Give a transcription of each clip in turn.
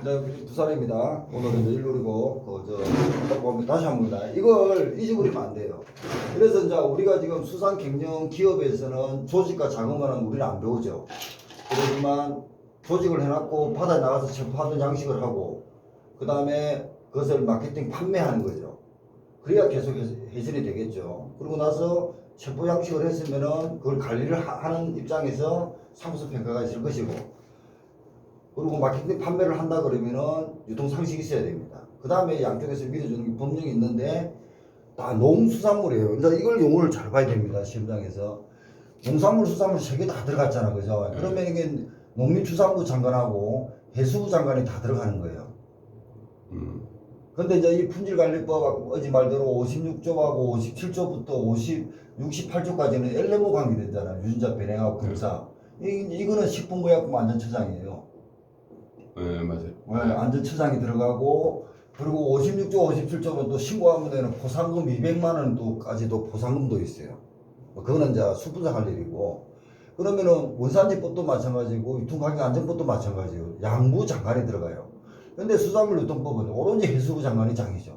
네, 부산입니다. 오늘은 이제 일요일이고, 다시 한 번입니다. 이걸 잊어버리면 안 돼요. 그래서 이제 우리가 지금 수산 경영 기업에서는 조직과 자금과는 우리는 안 배우죠. 그렇지만 조직을 해놨고, 바다에 나가서 체포하던 양식을 하고, 그 다음에 그것을 마케팅 판매하는 거죠. 그래야 계속 회전이 되겠죠. 그러고 나서 체포 양식을 했으면은 그걸 관리를 하는 입장에서 상수 평가가 있을 것이고, 그리고 마케팅 판매를 한다 그러면은 유통 상식이 있어야 됩니다. 그 다음에 양쪽에서 믿어주는 법령이 있는데 다 농수산물이에요. 그러니까 이걸 용어를 잘 봐야 됩니다. 시험장에서. 농산물, 수산물 세 개 다 들어갔잖아. 그죠? 그러면 이게 농림축산부 장관하고 해수부 장관이 다 들어가는 거예요. 근데 이제 이 품질관리법 어제 말대로 56조하고 57조부터 68조까지는 엘레모 관계되잖아요. 유전자 변형하고 검사. 이거는 식품의약품 안전처장이에요. 네, 맞아요. 네, 안전처장이 들어가고, 그리고 56조, 57조는 또 신고하면 되는 보상금 200만 원도까지도 보상금도 있어요. 그거는 이제 수분상할 일이고, 그러면은 원산지법도 마찬가지고, 유통가격안전법도 마찬가지예요. 양부 장관이 들어가요. 근데 수산물 유통법은 오로지 해수부 장관이 장이죠.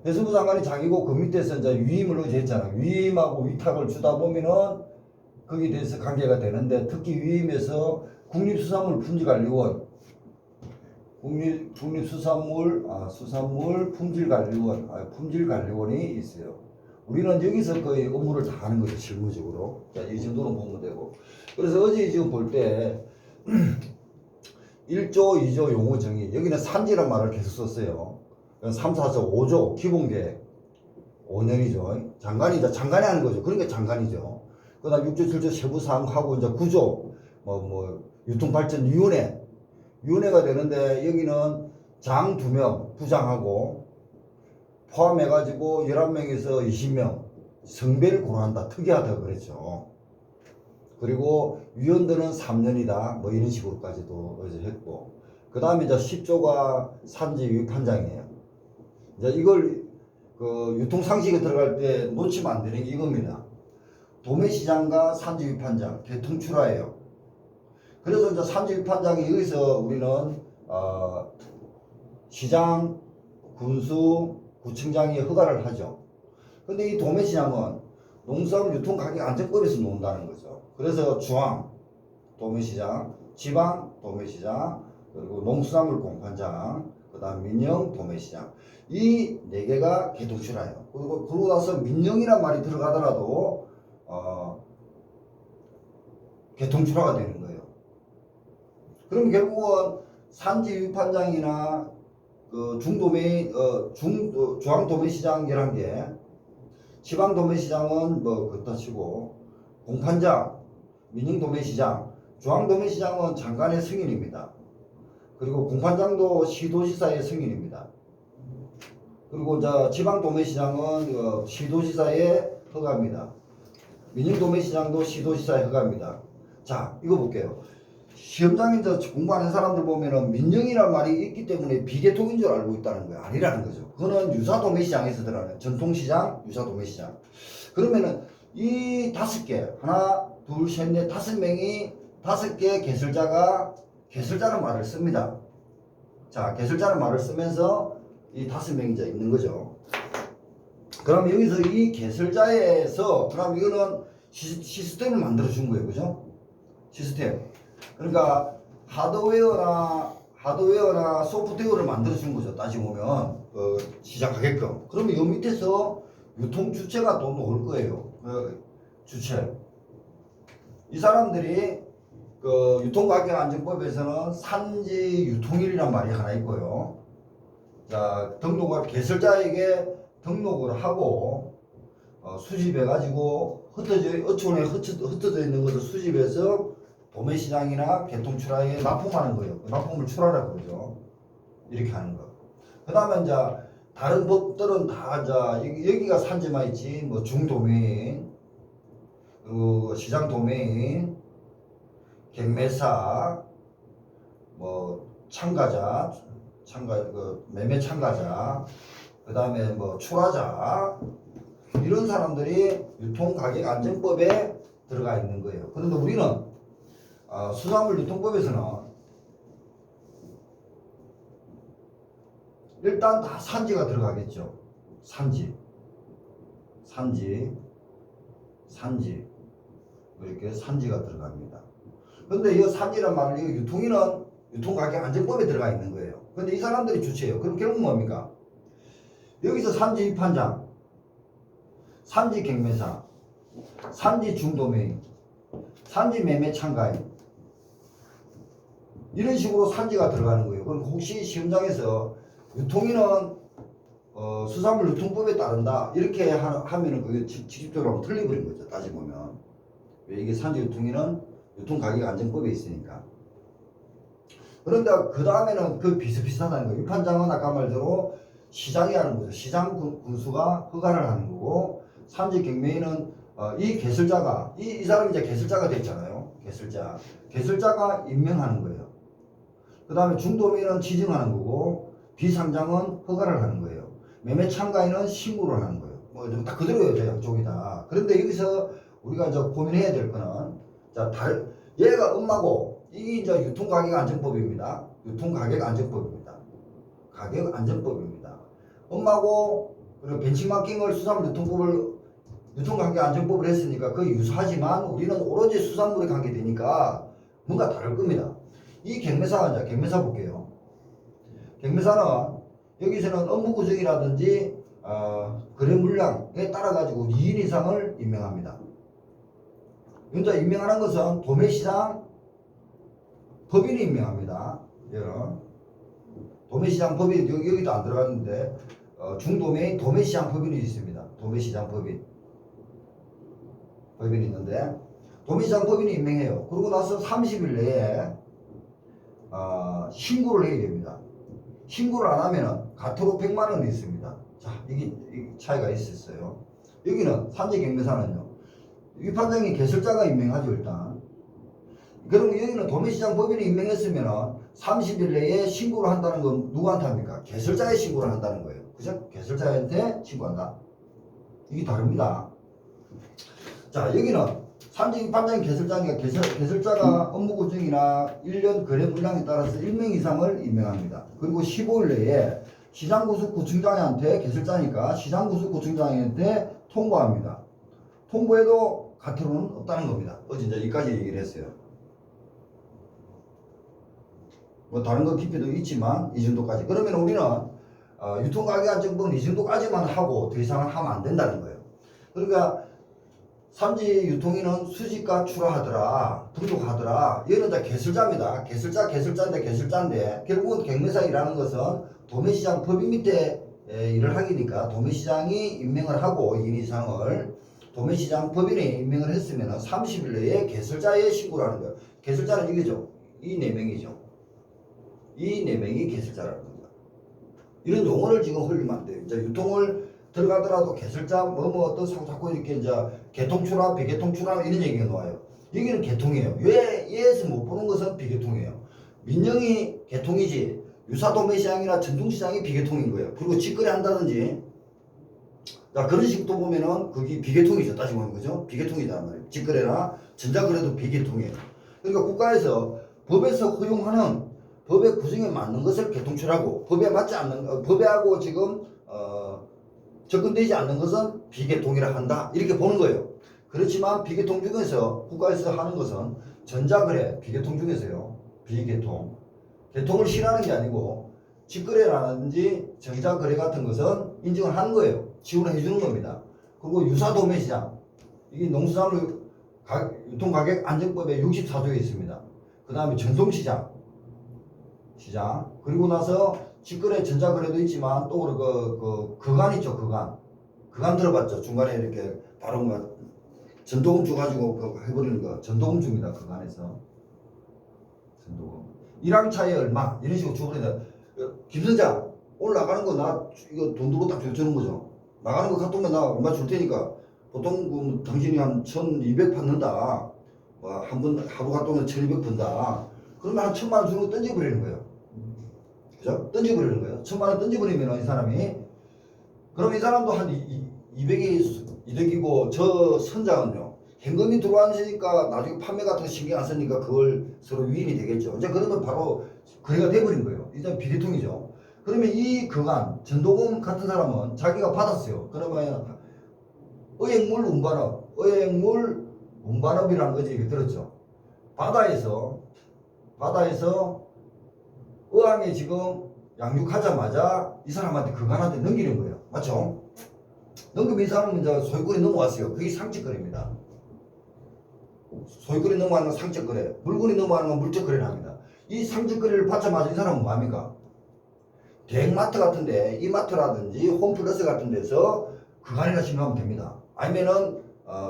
해수부 장관이 장이고, 그 밑에서 이제 위임을 의지했잖아요. 위임하고 위탁을 주다 보면은 거기에 대해서 관계가 되는데, 특히 위임에서 국립수산물 품질관리원, 수산물 품질관리원이 있어요. 우리는 여기서 거의 업무를 다 하는 거죠, 실무적으로. 자, 이 정도는 보면 되고. 그래서 어제 지금 볼 때 1조, 2조 용어 정의, 여기는 산지란 말을 계속 썼어요. 3, 4조, 5조 기본계획 5년이죠. 장관이 하는 거죠. 그러니까 장관이죠. 그 다음 6조, 7조 세부사항하고 이제 9조, 유통발전위원회가 되는데, 여기는 장 2명, 부장하고 포함해가지고 11명에서 20명 성배를 고려한다. 특이하다 그랬죠. 그리고 위원들은 3년이다. 이런 식으로까지도 어제 했고. 그 다음에 이제 10조가 산지 유입판장이에요. 이제 이걸 유통상식에 들어갈 때 놓치면 안 되는 게 이겁니다. 도매시장과 산지 유입판장, 개통출하예요. 그래서 이제 산지 유입판장이 여기서 우리는 시장, 군수, 구청장이 허가를 하죠. 근데 이 도매시장은 농수산물 유통가격안전법에서 논다는 거죠. 그래서 중앙 도매시장, 지방 도매시장, 그리고 농수산물 공판장, 그 다음 민영 도매시장, 이 네 개가 개통출하예요. 그러고 나서 민영이란 말이 들어가더라도 개통출하가 되는 거예요. 그럼 결국은 산지 유입판장이나 중앙도매시장 11개, 지방도매시장은 그렇다 치고, 공판장, 민영도매시장, 중앙도매시장은 장관의 승인입니다. 그리고 공판장도 시도지사의 승인입니다. 그리고 이제 지방도매시장은 시도지사의 허가입니다. 민영도매시장도 시도지사의 허가입니다. 자, 이거 볼게요. 시험장에 공부하는 사람들 보면은 민영이라는 말이 있기 때문에 비개통인 줄 알고 있다는 거예요. 아니라는 거죠. 그거는 유사도매시장에서 들어가는 전통시장, 유사도매시장. 그러면은 이 5개, 하나, 둘, 셋, 넷, 5명이 5개 개설자는 말을 씁니다. 자, 개설자는 말을 쓰면서 이 5명이 이제 있는 거죠. 그럼 여기서 이 개설자에서, 그럼 이거는 시스템을 만들어 준 거예요. 그죠? 시스템. 그러니까 하드웨어나 소프트웨어를 만들어 준 거죠. 따지고 보면 시작하게끔. 그러면 이 밑에서 유통 주체가 또 나올 거예요. 주체. 이 사람들이 유통가격안전법에서는 산지 유통일이란 말이 하나 있고요. 자, 개설자에게 등록을 하고 수집해가지고 어촌에 흩어져 있는 것을 수집해서 도매시장이나 개통출하에 납품하는 거예요. 납품을 출하라 그러죠. 이렇게 하는 거. 그 다음에 이제 다른 법들은 다 여기가 산지만 있지, 중도매인, 시장도매인, 경매사, 참가자, 매매 참가자, 그 다음에 출하자, 이런 사람들이 유통가격안전법에 들어가 있는 거예요. 그런데 우리는 수산물 유통법에서는 일단 다 산지가 들어가겠죠. 산지 이렇게 산지가 들어갑니다. 근데 이 산지란 말은 이 유통인은 유통가격 안정법에 들어가 있는 거예요. 근데 이 사람들이 주체예요. 그럼 결국 뭡니까? 여기서 산지 입판장, 산지 경매사, 산지 중도매입, 산지 매매 참가인 이런 식으로 산지가 들어가는 거예요. 그럼 혹시 시험장에서 유통인은 수산물 유통법에 따른다 이렇게 하면은 그게 직접적으로 틀려버린 거죠. 따지보면 왜 이게 산지 유통인은 유통가격 안정법에 있으니까. 그런데 그 다음에는 그 비슷비슷하다는 거예요. 입판장은 아까 말대로 시장이 하는 거죠. 시장 군수가 허가를 하는 거고, 산지 경매인은 이 개설자가 이 사람이 이제 개설자가 됐잖아요. 개설자가 임명하는 거예요. 그 다음에 중도매는 지정하는 거고, 비상장은 허가를 하는 거예요. 매매 참가인은 신고를 하는 거예요. 뭐 다 그대로예요, 양쪽이 다. 그런데 여기서 우리가 이제 고민해야 될 거는, 자, 얘가 엄마고 이게 이제 유통가격 안정법입니다. 유통가격 안정법입니다. 가격 안정법입니다. 엄마고 그리고 벤치마킹을 수산물 유통법을 유통가격 안정법을 했으니까 거의 유사하지만 우리는 오로지 수산물에 관계되니까 뭔가 다를 겁니다. 이 경매사가 이제 경매사 볼게요. 경매사는 여기서는 업무 구정이라든지 거래 물량에 따라 가지고 2인 이상을 임명합니다. 이제 임명하는 것은 도매시장 법인이 임명합니다. 도매시장 법인 여기도 안 들어갔는데 중도매인 도매시장 법인이 있습니다. 도매시장 법인이 있는데 도매시장 법인이 임명해요. 그러고 나서 30일 내에 신고를 해야 됩니다. 신고를 안 하면은 가토로 100만 원이 있습니다. 자, 이게 차이가 있었어요. 여기는 산지경매사는요. 위판장이 개설자가 임명하죠, 일단. 그러면 여기는 도매시장 법인이 임명했으면 30일 내에 신고를 한다는 건 누구한테 합니까? 개설자에 신고를 한다는 거예요. 그죠? 개설자한테 신고한다. 이게 다릅니다. 자, 여기는 산지위판장이 개설자니까 개설자가 업무 구정이나 1년 거래 물량에 따라서 1명 이상을 임명합니다. 그리고 15일 내에 시장구수 구청장한테 개설자니까 시장구수 구청장한테 통보합니다. 통보해도 가토로는 없다는 겁니다. 어제 이제 여기까지 얘기를 했어요. 뭐 다른 거 깊이도 있지만 이 정도까지. 그러면 우리는 유통가격 안정법은 이 정도까지만 하고 더 이상은 하면 안 된다는 거예요. 그러니까 산지 유통인은 수지가 출하하더라, 등록하더라. 얘는 다 개설자입니다. 개설자인데 결국은 경매사 일하는 것은 도매시장 법인 밑에 일을 하기니까 도매시장이 임명을 하고 2인 이상을 도매시장 법인에 임명을 했으면 30일 내에 개설자에 신고를 하는 거예요. 개설자는 이거죠. 이 4명이죠. 이 4명이 개설자라는 겁니다. 이런 용어를 지금 흘리면 안 돼요. 이제 유통을 들어가더라도 개설자 어떤 사고 자꾸 이렇게 이제 개통출하 비개통출하 이런 얘기가 나와요. 여기는 개통이에요. 얘에서 못 보는 것은 비개통이에요. 민영이 개통이지 유사도매시장이나 전통시장이 비개통인 거예요. 그리고 직거래 한다든지 자 그런 식으로 보면은 그게 비개통이죠. 따지고 보면 그죠? 비개통이단 말이에요. 직거래나 전자거래도 비개통이에요. 그러니까 국가에서 법에서 허용하는 법의 구성에 맞는 것을 개통출하고 법에 맞지 않는 법에하고 지금 접근되지 않는 것은 비개통이라 한다. 이렇게 보는 거예요. 그렇지만 비개통 중에서 국가에서 하는 것은 전자거래 비개통 중에서요. 비개통. 개통을 싫어하는 게 아니고 직거래라든지 전자거래 같은 것은 인정을 하는 거예요. 지원을 해주는 겁니다. 그리고 유사도매시장. 이게 농수산물 유통가격 안정법에 64조에 있습니다. 그 다음에 전통시장. 그리고 나서 직거래 전자거래도 있지만 또 그간 있죠. 그간 들어봤죠. 중간에 이렇게 바로 뭐 전도금 줘가지고 해버리는 거 전도금 줍니다. 그간에서 전도금 1항 차에 얼마 이런 식으로 줘버린다. 김선자 오늘 나가는 거 나 이거 돈 들고 딱 주는 거죠. 나가는 거 카톡만 나 얼마 줄 테니까 보통 당신이 한 1200 받는다. 한 번 하루 갔다 오면 1200 번다. 그러면 한 1000만 원 주는 거 던져버리는 거예요. 그죠? 던져버리는 거예요. 1000만 원 던져버리면 이 사람이 그럼 이 사람도 한 200이 이득이고 저 선장은요. 현금이 들어왔으니까 나중에 판매 같은 거 신경 안 쓰니까 그걸 서로 위인이 되겠죠. 이제 그러면 바로 거래가 돼버린 거예요. 일단 비대통이죠. 그러면 이 그간 전도금 같은 사람은 자기가 받았어요. 그러면 의액물 운반업이라는 거지 이게 들었죠. 바다에서 어항에 지금 양육하자마자 이 사람한테 그간한테 넘기는 거예요. 맞죠? 넘기면 이 사람은 이제 소유권이 넘어왔어요. 그게 상적거래입니다. 소유권이 넘어가는 건 상적거래, 물건이 넘어가는 건 물적거래를 합니다. 이 상적거래를 받자마자 이 사람은 뭐합니까? 대형마트 같은데 이마트라든지 홈플러스 같은 데서 그간이라 신고하면 됩니다. 아니면은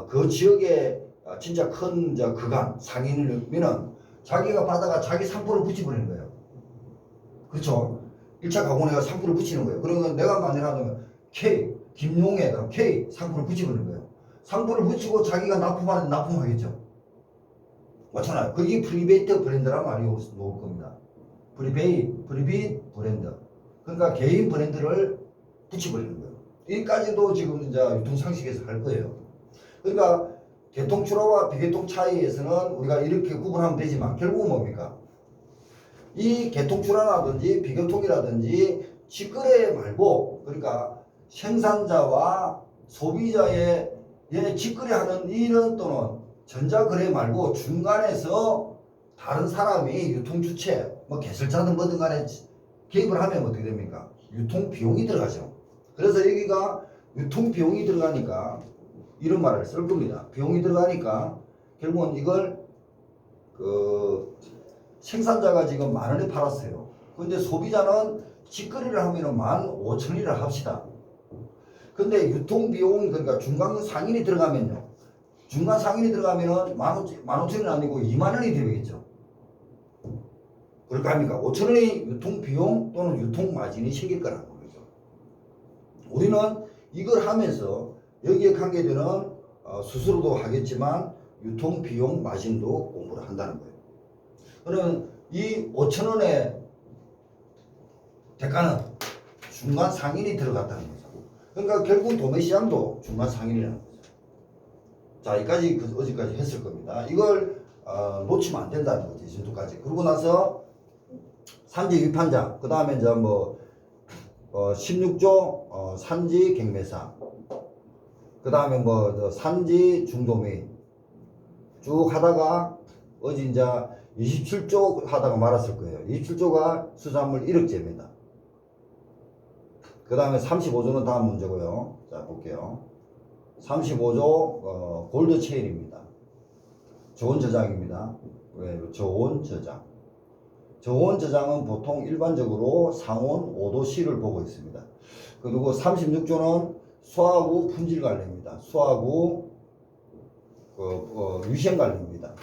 그 지역에 진짜 큰 그간 상인이면은 자기가 받아가 자기 상표를 붙여버리는 거예요. 그렇죠? 1차 가공해가 상표를 붙이는 거예요. 그러면 내가 만약에 K 김용애 그럼 K 상표를 붙여버리는 거예요. 상표를 붙이고 자기가 납품하는데 납품하겠죠. 맞잖아요. 그게 프리베이트 브랜드란 말이 나올 겁니다. 프리빗 브랜드. 그러니까 개인 브랜드를 붙여버리는 거예요. 여기까지도 지금 이제 유통상식에서 할 거예요. 그러니까 개통출하와 비개통 차이에서는 우리가 이렇게 구분하면 되지만 결국은 뭡니까? 이 개통출하라든지 비개통이라든지 직거래 말고 그러니까 생산자와 소비자의 직거래하는 일은 또는 전자거래 말고 중간에서 다른 사람이 유통주체 뭐 개설자든 뭐든 간에 개입을 하면 어떻게 됩니까? 유통비용이 들어가죠. 그래서 여기가 유통비용이 들어가니까 이런 말을 쓸 겁니다. 비용이 들어가니까 결국은 이걸 생산자가 지금 10,000원에 팔았어요. 근데 소비자는 직거래를 하면은 15,000원이라 합시다. 근데 유통비용 그러니까 중간 상인이 들어가면요. 중간 상인이 들어가면은 15,000원이 아니고 20,000원이 되겠죠. 그럴까 합니까? 5,000원의 유통비용 또는 유통마진이 생길 거라는 거죠. 우리는 이걸 하면서 여기에 관계되는 수수료도 하겠지만 유통비용 마진도 공부를 한다는 거예요. 그러면 이 5,000원의 대가는 중간 상인이 들어갔다는 거죠. 그러니까 결국 도매시장도 중간 상인이라는 거죠. 자, 여기까지 어제까지 했을 겁니다. 이걸 놓치면 안 된다는 거죠. 이 정도까지. 그러고 나서 산지 위판자, 그 다음에 이제 16조 산지 경매사, 그 다음에 산지 중도매입 쭉 하다가 어제 이제 27조 하다가 말았을 거예요. 27조가 수산물 1억제입니다. 그 다음에 35조는 다음 문제고요. 자, 볼게요. 35조 골드 체인입니다. 저온 저장입니다. 왜? 저온 저장. 저온 저장은 보통 일반적으로 상온 5도C를 보고 있습니다. 그리고 36조는 수하고 품질 관리입니다. 수하고 위생 관리입니다.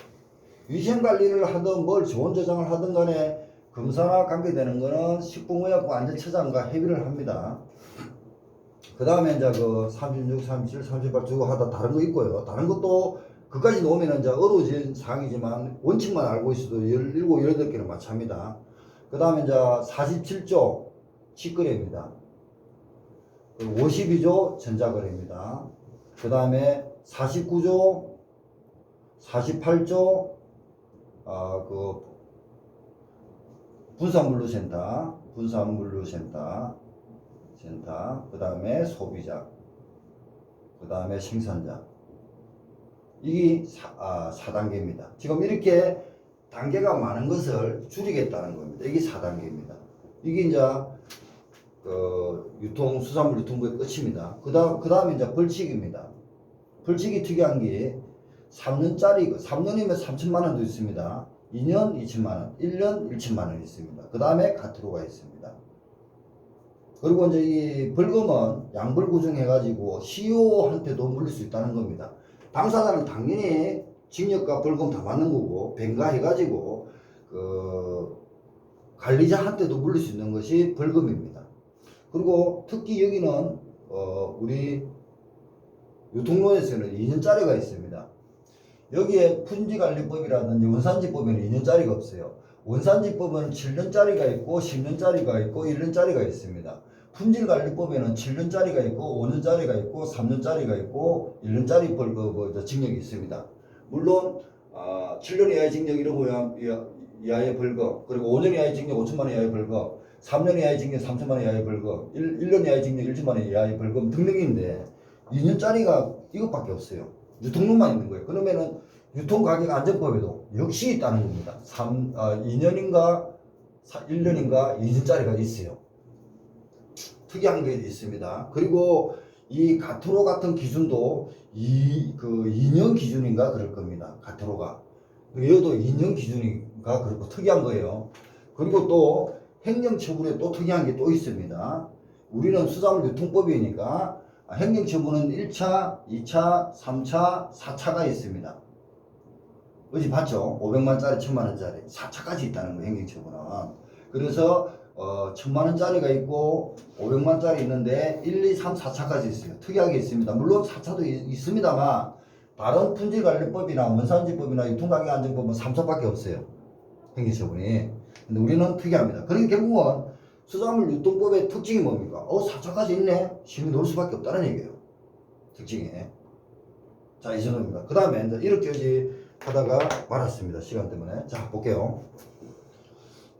위생 관리를 하든 뭘 저온 저장을 하든 간에 검사나 관계되는 거는 식품의약품 안전처장과 협의를 합니다. 그 다음에 이제 36, 37, 38 주고 하다 다른 거 있고요. 다른 것도 그까지 놓으면 이제 어려워진 사항이지만 원칙만 알고 있어도 17, 18개는 마찬가지입니다. 그 다음에 이제 47조 직거래입니다. 52조 전자거래입니다. 그 다음에 49조, 48조 분산물류센터, 그 다음에 소비자, 그 다음에 생산자. 이게 4단계입니다. 지금 이렇게 단계가 많은 것을 줄이겠다는 겁니다. 이게 4단계입니다. 이게 이제 수산물 유통부의 끝입니다. 그 다음에 이제 벌칙입니다. 벌칙이 특이한 게 3년짜리, 3년이면 3천만 원도 있습니다. 2년 2천만 원, 1년 1천만 원이 있습니다. 그 다음에 가트로가 있습니다. 그리고 이제 이 벌금은 양벌구중 해가지고 CEO한테도 물릴 수 있다는 겁니다. 당사자는 당연히 징역과 벌금 다 받는 거고, 변가해가지고, 관리자한테도 물릴 수 있는 것이 벌금입니다. 그리고 특히 여기는, 우리 유통론에서는 2년짜리가 있습니다. 여기에 품질관리법이라든지 원산지법에는 2년짜리가 없어요. 원산지법은 7년짜리가 있고 10년짜리가 있고 1년짜리가 있습니다. 품질관리법에는 7년짜리가 있고 5년짜리가 있고 3년짜리가 있고 1년짜리 징역이 있습니다. 물론 7년 이하의 징역 이러고 이하의 벌금, 그리고 5년 이하의 징역 5천만 원 이하의 벌금, 3년 이하의 징역 3천만 원 이하의 벌금, 1년 이하의 징역 1천만 원 이하의 벌금 등등인데 2년짜리가 이것밖에 없어요. 유통론만 있는 거예요. 그러면은 유통가격안전법에도 역시 있다는 겁니다. 2년인가 1년인가 2년짜리가 있어요. 특이한 게 있습니다. 그리고 이 가토로 같은 기준도 2년 기준인가 그럴 겁니다. 가토로가. 이것도 2년 기준인가 그렇고 특이한 거예요. 그리고 또 행정처분에 또 특이한 게 또 있습니다. 우리는 수산물 유통법이니까 행정처분은 1차, 2차, 3차, 4차가 있습니다. 어제 봤죠? 500만짜리, 1000만원짜리 4차까지 있다는 거예요. 행정처분은. 그래서 1000만원짜리가 있고 500만짜리 있는데 1, 2, 3, 4차까지 있어요. 특이하게 있습니다. 물론 4차도 있습니다만 다른 품질관리법이나 원산지법이나 유통가격안전법은 3차밖에 없어요. 행정처분이. 근데 우리는 특이합니다. 그러니까 결국은 수산물 유통법의 특징이 뭡니까? 4차까지 있네? 시민이 놓을 수밖에 없다는 얘기예요. 특징이. 자, 이 정도입니다. 그 다음에 이제 이렇게 하다가 말았습니다. 시간 때문에. 자, 볼게요.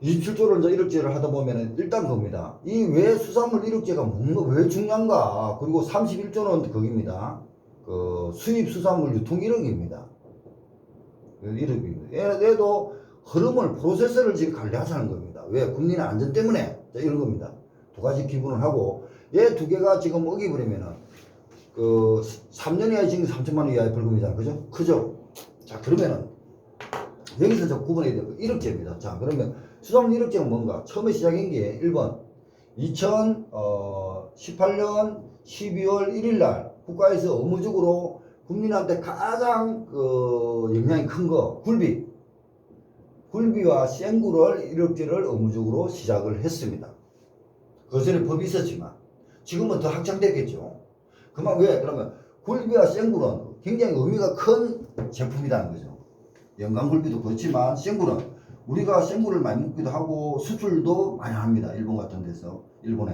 27조를 이제 이력제를 하다 보면은 일단 그겁니다. 이 왜 수산물 이력제가 뭔가 왜 중요한가? 그리고 31조는 거기입니다. 그 수입 수산물 유통 이력입니다. 이력입니다. 얘도 흐름을 프로세스를 지금 관리하자는 겁니다. 왜? 국민의 안전 때문에 자, 이런 겁니다. 두 가지 기분을 하고 얘 두 개가 지금 어기버리면은 그 3년 이하의 징역 3천만 원 이하의 벌금이잖아. 그죠? 크죠? 자, 그러면은 여기서 저 구분해야 될 거 이력제입니다. 자, 그러면 수산물 이력제는 뭔가? 처음에 시작한 게 1번 2018년 12월 1일 날 국가에서 의무적으로 국민한테 가장 그 영향이 큰 거 굴비와 생굴을 이력제를 의무적으로 시작을 했습니다. 그 전에 법이 있었지만 지금은 더 확장됐겠죠. 그만 왜? 그러면 굴비와 생굴은 굉장히 의미가 큰 제품이라는 거죠. 영광굴비도 그렇지만 생굴은 우리가 생굴을 많이 먹기도 하고 수출도 많이 합니다. 일본 같은 데서 일본에.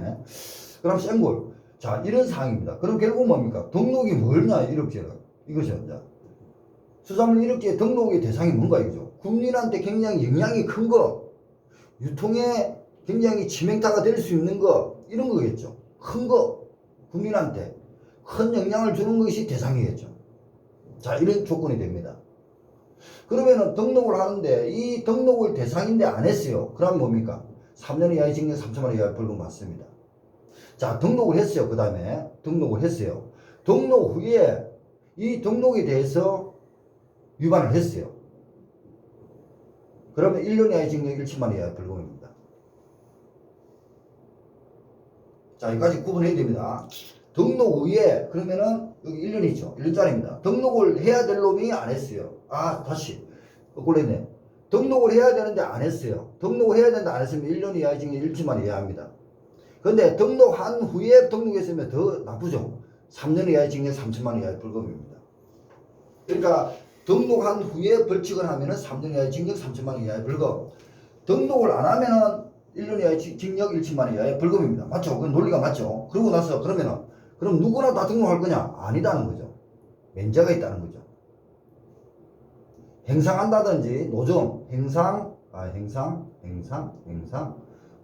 그럼 생굴 자 이런 사항입니다. 그럼 결국 뭡니까? 등록이 뭐냐 이력제는 이것이 이제 수산물 이력제 등록의 대상이 뭔가 이거죠. 국민한테 굉장히 영향이 큰 거, 유통에 굉장히 치명타가 될 수 있는 거 이런 거겠죠. 큰 거, 국민한테 큰 영향을 주는 것이 대상이겠죠. 자 이런 조건이 됩니다. 그러면은 등록을 하는데 이 등록을 대상인데 안 했어요. 그럼 뭡니까? 3년 이하의 징역 3천만 원 이하의 벌금 받습니다. 자 등록을 했어요. 그 다음에 등록을 했어요. 등록 후에 이 등록에 대해서 위반을 했어요. 그러면 1년 이하의 징역 1천만 원 이하의 벌금입니다. 자 여기까지 구분해야 됩니다. 등록 후에 그러면은 여기 1년이죠. 1년짜리입니다. 등록을 해야 될 놈이 안 했어요. 다시 꼴렸네. 등록을 해야 되는데 안 했어요. 등록을 해야 되는데 안 했으면 1년 이하의 징역 1천만 원 이하 합니다. 근데 등록한 후에 등록했으면 더 나쁘죠. 3년 이하의 징역 3천만 원 이하의 벌금입니다. 그러니까 등록한 후에 벌칙을 하면은 3년 이하의 징역 3천만 원 이하의 벌금. 등록을 안 하면은 1년 이하의 징역 1천만 원 이하의 벌금입니다. 맞죠? 그 논리가 맞죠? 그러고 나서 그럼 누구나 다 등록할 거냐? 아니다는 거죠. 면제가 있다는 거죠. 행상한다든지 노점,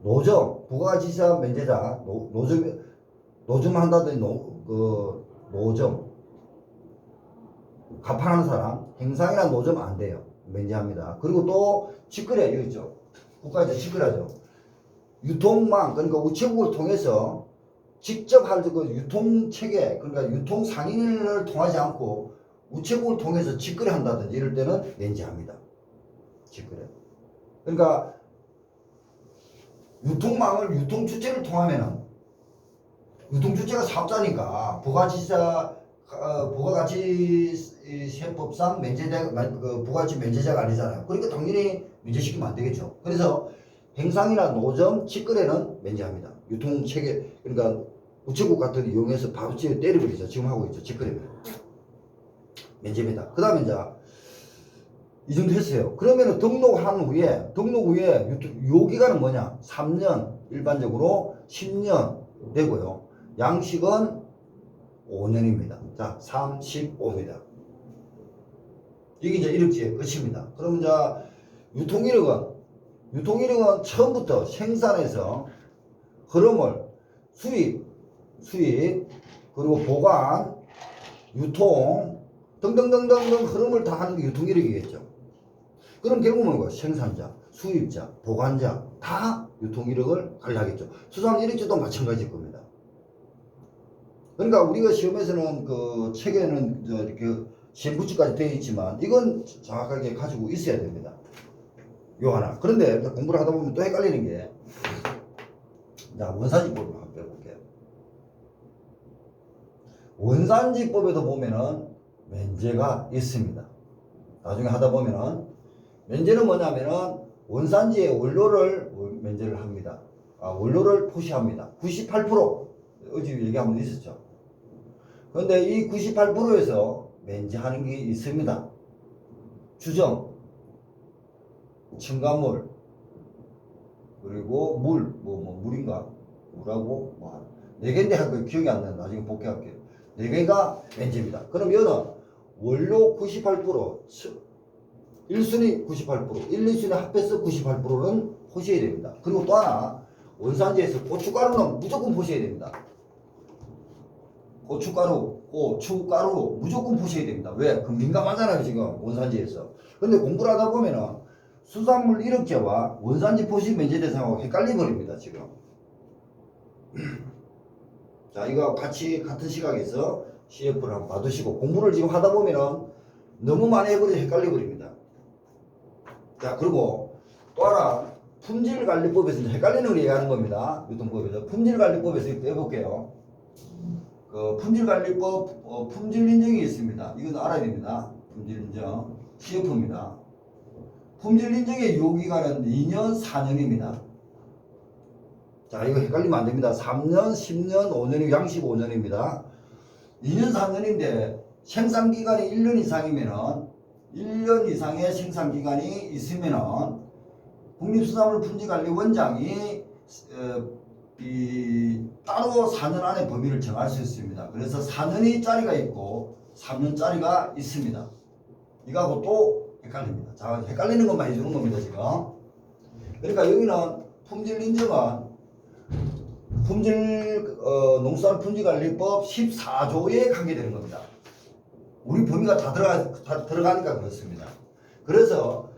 노점, 부가가치세자 면제자, 노점 한다든지 노점, 가판하는 사람, 행상이나 노점 안 돼요. 면제합니다. 그리고 또 직거래, 여기 있죠. 국가에서 직거래하죠. 유통망, 그러니까 우체국을 통해서 직접 할 그 유통체계, 그러니까 유통 상인을 통하지 않고 우체국을 통해서 직거래 한다든지 이럴 때는 면제합니다. 직거래. 그러니까 유통망을 유통주체를 통하면은 유통주체가 사업자니까 부가가치세법상 부가가치 면제자가 아니잖아요. 그러니까 당연히 면제시키면 안 되겠죠. 그래서 행상이나 노점, 직거래는 면제합니다. 유통체계, 그러니까 우체국 같은 거 이용해서 바로 집에 때려버리죠. 지금 하고 있죠. 직거래면. 면제입니다. 그 다음에 이제 이 정도 했어요. 그러면은 등록한 후에 유효기간은 뭐냐? 3년, 일반적으로 10년 되고요. 양식은 5년입니다. 자, 35입니다. 이게 이제 이력제의 끝입니다. 그럼 이제 유통이력은 유통이력은 처음부터 생산에서 흐름을 수입, 그리고 보관, 유통 등등등등등 흐름을 다 하는 게 유통이력이겠죠. 그럼 결국은 뭐예요? 생산자, 수입자, 보관자 다 유통이력을 관리하겠죠. 수산물 이력제도 마찬가지일 겁니다. 그러니까 우리가 시험에서는 그 책에는 이렇게 시험부지까지 되어 있지만 이건 정확하게 가지고 있어야 됩니다. 요 하나. 그런데 공부를 하다 보면 또 헷갈리는 게, 자, 원산지법을 한번 빼볼게요. 원산지법에도 보면은 면제가 있습니다. 나중에 하다 보면은 면제는 뭐냐면은 원산지의 원료를 면제를 합니다. 원료를 표시합니다. 98% 어제 얘기한 번 있었죠. 그런데 이 98%에서 면제하는 게 있습니다. 주정, 첨가물, 그리고 물인가? 물하고 네 개인데 그 기억이 안 나요. 나중에 복귀할게요. 네 개가 면제입니다. 그럼 여는 원료 98%, 1순위 98%, 1, 2순위 합해서 98%는 포시해야 됩니다. 그리고 또 하나, 원산지에서 고춧가루는 무조건 포시해야 됩니다. 고춧가루 무조건 포시해야 됩니다. 왜? 그 민감하잖아요, 지금 원산지에서. 근데 공부를 하다 보면은 수산물 이력제와 원산지 포시 면제 대상하고 헷갈려 버립니다, 지금. 자, 이거 같이 같은 시각에서 CF를 한번 봐두시고, 공부를 지금 하다 보면은 너무 많이 해버려서 헷갈려 버립니다. 자, 그리고 또 하나, 품질관리법에서 이제 헷갈리는 걸 얘기하는 겁니다. 유통법에서. 품질관리법에서 이거 빼볼게요. 그 품질관리법, 품질인증이 있습니다. 이건 알아야 됩니다. 품질인증. CF입니다. 품질인증의 유효기간은 2년, 4년입니다. 자, 이거 헷갈리면 안 됩니다. 3년, 10년, 5년이 양식 5년입니다. 2년, 4년인데 생산기간이 1년 이상이면은 1년 이상의 생산기간이 있으면은 국립수산물 품질관리원장이 따로 4년 안에 범위를 정할 수 있습니다. 그래서 4년이 짜리가 있고 3년짜리가 있습니다. 이거하고 또 헷갈립니다. 자, 헷갈리는 것만 해주는 겁니다, 지금. 그러니까 여기는 품질인증은 농수산물 품질관리법 14조에 관계되는 겁니다. 우리 범위가 다 들어가니까 그렇습니다. 그래서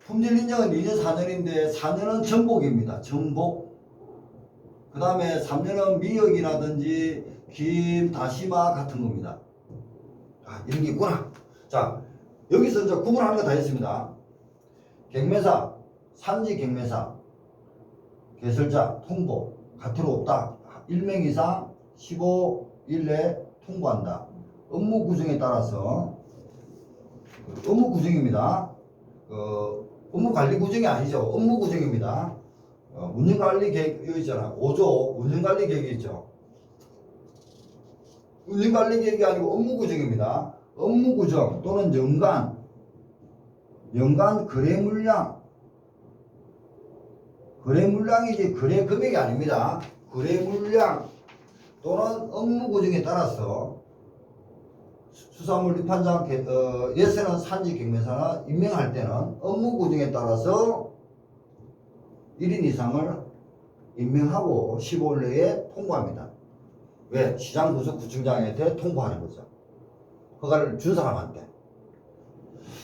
품질인증은 2년, 4년인데 4년은 전복입니다. 전복. 그 다음에 3년은 미역이라든지 김, 다시마 같은 겁니다. 이런 게 있구나. 자, 여기서 이제 구분하는 거 다 했습니다. 경매사, 산지 경매사, 개설자, 통보, 가투로 없다. 1명 이상 15일 내에 통보한다. 업무 구성에 따라서, 업무 구성입니다. 업무 관리 구성이 아니죠. 업무 구성입니다. 운영관리 계획, 여기 있잖아. 5조 운영관리 계획이 있죠. 운영관리 계획이 아니고 업무 구성입니다. 업무 구성 또는 연간 거래 물량이지 거래 금액이 아닙니다. 거래 물량 또는 업무 구성에 따라서 수산물 입판장 예서는 산지 경매사나 임명할 때는 업무 구성에 따라서 1인 이상을 임명하고 15일 내에 통보합니다. 왜? 시장 구석 구청장한테 통보하는 거죠. 허가를 준 사람한테.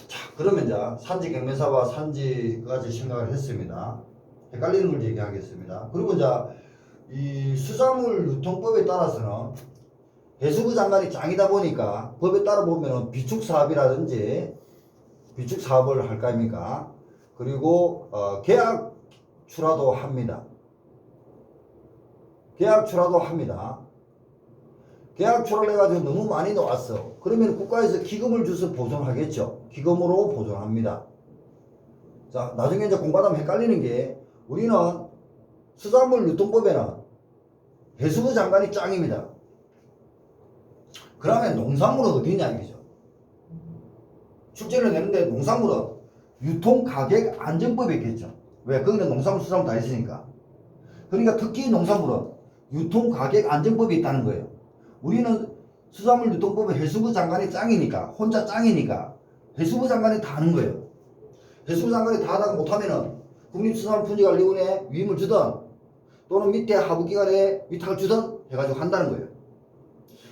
자, 그러면 이제 산지 경매사와 산지까지 생각을 했습니다. 헷갈리는 걸 얘기하겠습니다. 그리고 이제 이 수산물 유통법에 따라서는 해수부 장관이 짱이다 보니까 법에 따라 보면은 비축 사업이라든지 비축 사업을 할 거 아닙니까? 그리고 계약 출하도 합니다. 계약 출하도 합니다. 계약 출하를 해가지고 너무 많이 나왔어. 그러면 국가에서 기금을 줘서 보존하겠죠. 기금으로 보존합니다. 자, 나중에 이제 공부하다면 헷갈리는 게 우리는 수산물 유통법에는 해수부 장관이 짱입니다. 그러면 농산물은 어디 있냐 이거죠. 출제를 내는데 농산물은 유통가격안정법에 있겠죠. 왜? 거기는 농산물 수산물 다 있으니까. 그러니까 특히 농산물은 유통가격안정법이 있다는 거예요. 우리는 수산물 유통법은 해수부 장관이 짱이니까, 혼자 짱이니까 해수부 장관이 다 하는 거예요. 해수부 장관이 다 하다가 못하면은 국립수산물품질관리원에 위임을 주든 또는 밑에 하부기관에 위탁을 주든 해가지고 한다는 거예요.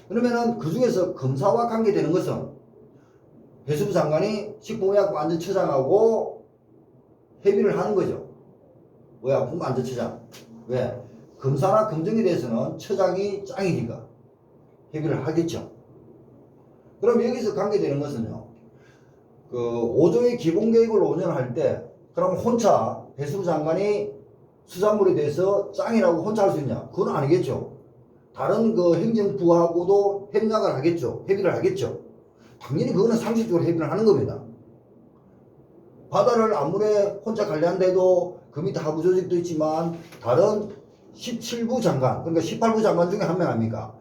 그러면은 그 중에서 검사와 관계되는 것은 배수부 장관이 식품의약품안전처장하고 협의를 하는 거죠. 의약품안전처장. 왜? 검사나 검증에 대해서는 처장이 짱이니까 협의를 하겠죠. 그럼 여기서 관계되는 것은요. 그 5조의 기본계획을 운영할 때 그럼 혼자 배수부 장관이 수산물에 대해서 짱이라고 혼자 할 수 있냐? 그건 아니겠죠. 다른 그 행정부하고도 협력을 하겠죠. 협의를 하겠죠. 당연히 그거는 상식적으로 협의를 하는 겁니다. 바다를 아무리 혼자 관리한다 해도 그 밑에 하부 조직도 있지만 다른 17부 장관, 그러니까 18부 장관 중에 한 명 아닙니까?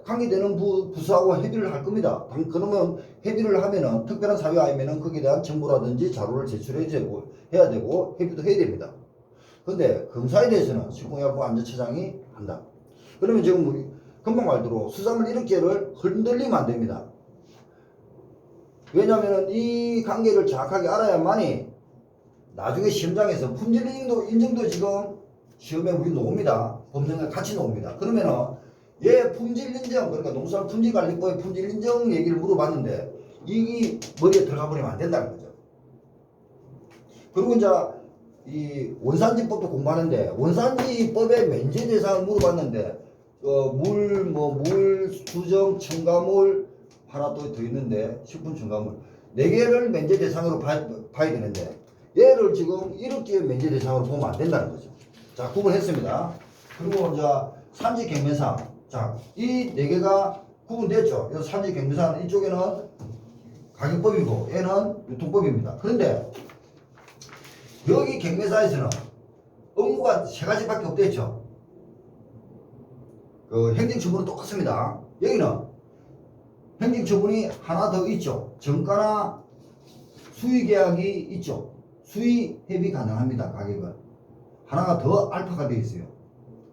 관계되는 부서하고 협의를 할 겁니다. 그러면 협의를 하면은 특별한 사유 아니면은 거기에 대한 정보라든지 자료를 제출해야 되고 협의도 해야 됩니다. 근데 검사에 대해서는 식품의약품안전처장이 한다. 그러면 지금 우리 금방 말대로 수산물 1억제를 흔들리면 안 됩니다. 왜냐하면 이 관계를 정확하게 알아야만이 나중에 시험장에서 품질 인정도 지금 시험에 우리 나옵니다. 법령과 같이 나옵니다. 그러면은 얘 품질 인정, 그러니까 농수산물 품질관리법의 품질 인정 얘기를 물어봤는데 이게 머리에 들어가 버리면 안 된다는 거죠. 그리고 이제 이 원산지법도 공부하는데 원산지법의 면제 대상을 물어봤는데 물, 수정, 첨가물 하나 또 더 있는데 식품 첨가물 4개를 면제 대상으로 봐야 되는데 얘를 지금 이렇게 면제 대상으로 보면 안 된다는 거죠. 자, 구분했습니다. 그리고 이제 산지 경매상, 자, 이 4개가 구분됐죠. 그래서 산지 경매상 이쪽에는 가격법이고 얘는 유통법입니다. 그런데 여기 경매사에서는 업무가 3가지밖에 없댔죠. 그 행정처분은 똑같습니다. 여기는 행정처분이 하나 더 있죠. 정가나 수의계약이 있죠. 수의 협의 가능합니다. 가격은 하나가 더 알파가 되어 있어요.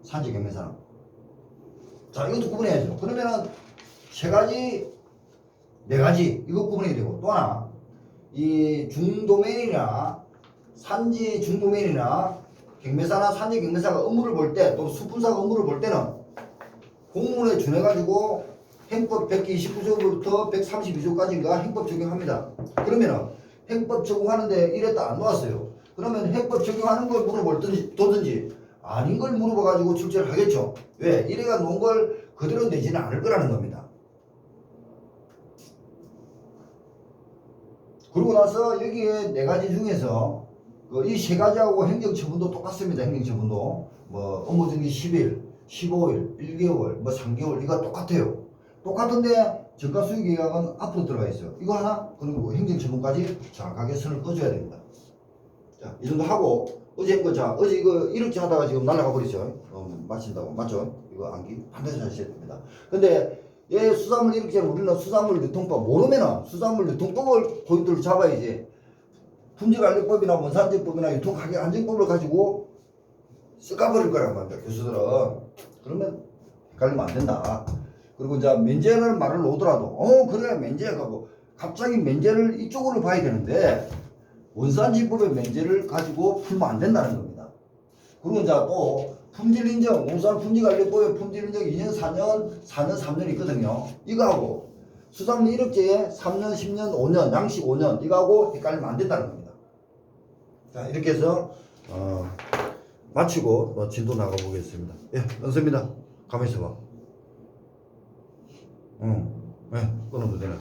산지 경매사는. 자, 이것도 구분해야죠. 그러면은 3가지, 4가지 이거 구분해야 되고 또 하나 이 중도면이나 산지 중도면이나 경매사나 산지 경매사가 업무를 볼 때 또 수분사가 업무를 볼 때는 공문에 준해가지고 행법 129조부터 132조까지인가 행법 적용합니다. 그러면은 행법 적용하는데 이랬다 안 나왔어요. 그러면 행법 적용하는 걸 물어보든지 아닌 걸 물어봐가지고 출제를 하겠죠. 왜? 이래가 놓은 걸 그대로 내지는 않을 거라는 겁니다. 그러고 나서 여기에 4가지 중에서 이 3가지하고 행정처분도 똑같습니다. 행정처분도 뭐 업무정지 10일, 15일, 1개월, 뭐 3개월 이거 똑같아요. 똑같은데 정가수익계약은 앞으로 들어가 있어요. 이거 하나, 그리고 행정처분까지 정확하게 선을 꺼줘야 됩니다. 자, 이 정도 하고 어제 어제 이거 이렇게 하다가 지금 날아가 버리죠. 마친다고 맞죠? 이거 암기 반드시 하셔야 됩니다. 근데 얘 수산물 이렇게 우리는 수산물 유통법 모르면은 수산물 유통법을 포인트를 잡아야지. 품질관리법이나 원산지법이나 유통가격안정법을 가지고 쓱가버릴 거란 말이야 교수들은. 그러면 헷갈리면 안 된다. 그리고 이제 면제를 말을 놓더라도 그래 면제가 뭐 갑자기 면제를 이쪽으로 봐야 되는데 원산지법의 면제를 가지고 풀면 안 된다는 겁니다. 그리고 이제 또 품질인정, 농수산물 품질관리법의 품질인정 2년, 4년, 4년, 3년 있거든요. 이거하고 수산물 1억제에 3년, 10년, 5년, 양식 5년 이거하고 헷갈리면 안 된다는 겁니다. 자, 이렇게 해서 마치고 진도 나가 보겠습니다. 예, 연습니다. 가만히 있어봐. 네, 끊어도 되나?